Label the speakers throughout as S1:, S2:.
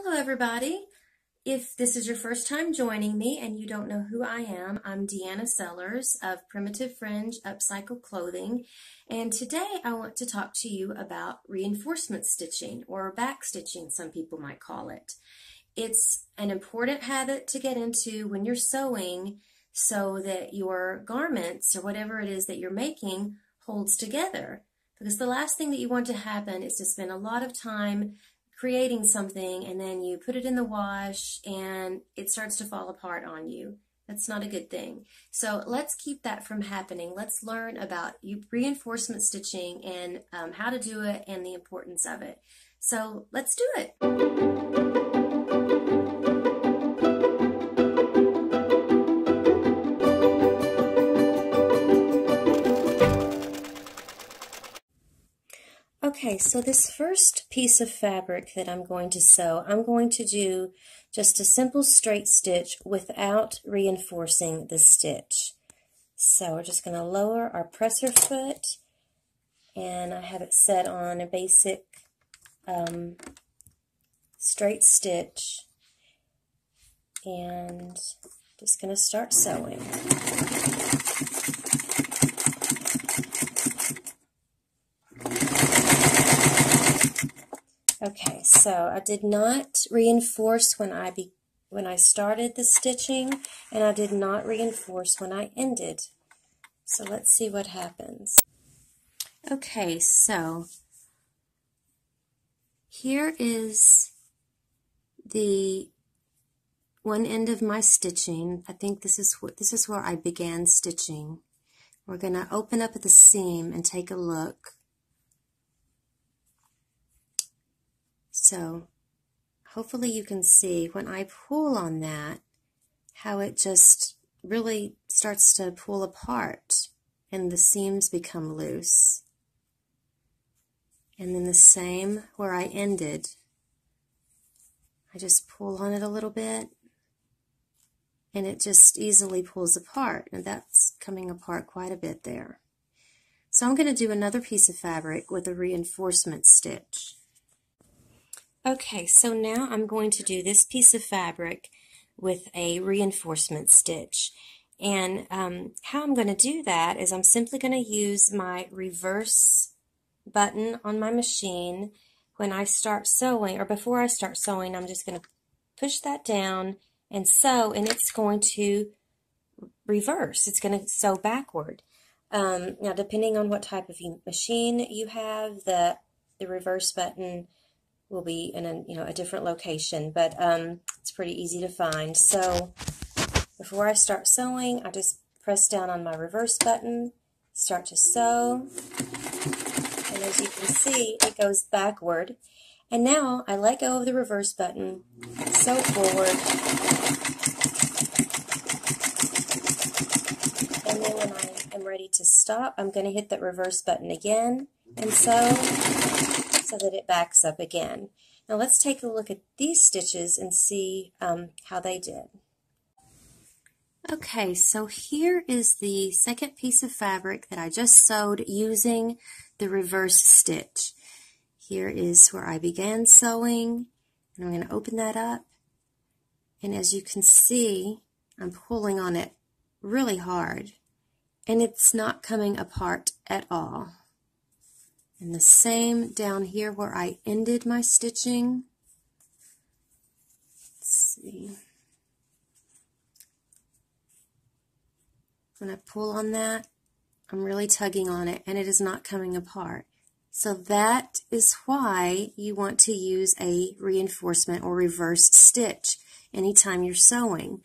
S1: Hello everybody. If this is your first time joining me and you don't know who I am, I'm Deanna Sellers of Primitive Fringe Upcycle Clothing, and today I want to talk to you about reinforcement stitching, or back stitching some people might call it. It's an important habit to get into when you're sewing so that your garments or whatever it is that you're making holds together, because the last thing that you want to happen is to spend a lot of time creating something and then you put it in the wash and it starts to fall apart on you. That's not a good thing. So let's keep that from happening. Let's learn about reinforcement stitching and how to do it and the importance of it. So let's do it. Okay, so this first piece of fabric that I'm going to sew, I'm going to do just a simple straight stitch without reinforcing the stitch. So we're just going to lower our presser foot, and I have it set on a basic straight stitch, and just going to start sewing. Okay, so I did not reinforce when I started the stitching, and I did not reinforce when I ended. So let's see what happens. Okay, so here is the one end of my stitching. I think this is where I began stitching. We're going to open up at the seam and take a look. So hopefully you can see when I pull on that how it just really starts to pull apart and the seams become loose. And then the same where I ended, I just pull on it a little bit and it just easily pulls apart, and that's coming apart quite a bit there. So I'm going to do another piece of fabric with a reinforcement stitch. Okay, so now I'm going to do this piece of fabric with a reinforcement stitch. And how I'm going to do that is I'm simply going to use my reverse button on my machine when I start sewing, or before I start sewing. I'm just going to push that down and sew, and it's going to reverse. It's going to sew backward. Now, depending on what type of machine you have, the reverse button will be in a different location, but it's pretty easy to find. So before I start sewing, I just press down on my reverse button, start to sew, and as you can see, it goes backward. And now I let go of the reverse button, sew forward, and then when I am ready to stop, I'm going to hit that reverse button again and sew, so that it backs up again. Now let's take a look at these stitches and see how they did. Okay, so here is the second piece of fabric that I just sewed using the reverse stitch. Here is where I began sewing, and I'm going to open that up, and as you can see, I'm pulling on it really hard, and it's not coming apart at all. And the same down here where I ended my stitching. Let's see. When I pull on that, I'm really tugging on it and it is not coming apart. So that is why you want to use a reinforcement or reversed stitch anytime you're sewing.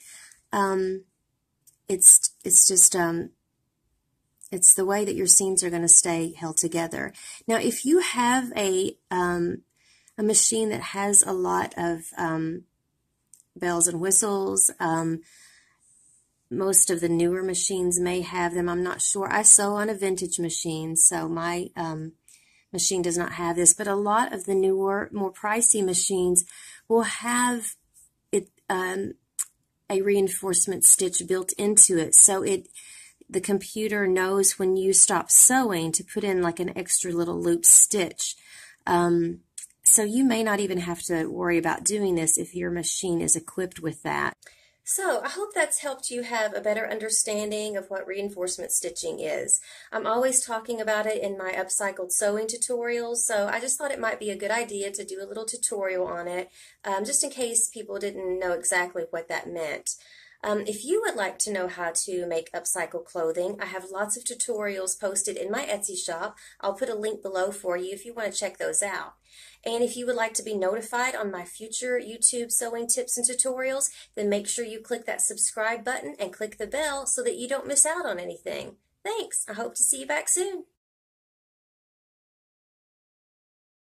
S1: It's the way that your seams are going to stay held together. Now, if you have a machine that has a lot of bells and whistles, most of the newer machines may have them. I'm not sure. I sew on a vintage machine, so my machine does not have this. But a lot of the newer, more pricey machines will have it a reinforcement stitch built into it, so the computer knows when you stop sewing to put in like an extra little loop stitch. So you may not even have to worry about doing this if your machine is equipped with that. So I hope that's helped you have a better understanding of what reinforcement stitching is. I'm always talking about it in my upcycled sewing tutorials, so I just thought it might be a good idea to do a little tutorial on it, just in case people didn't know exactly what that meant. If you would like to know how to make upcycle clothing, I have lots of tutorials posted in my Etsy shop. I'll put a link below for you if you want to check those out. And if you would like to be notified on my future YouTube sewing tips and tutorials, then make sure you click that subscribe button and click the bell so that you don't miss out on anything. Thanks! I hope to see you back soon.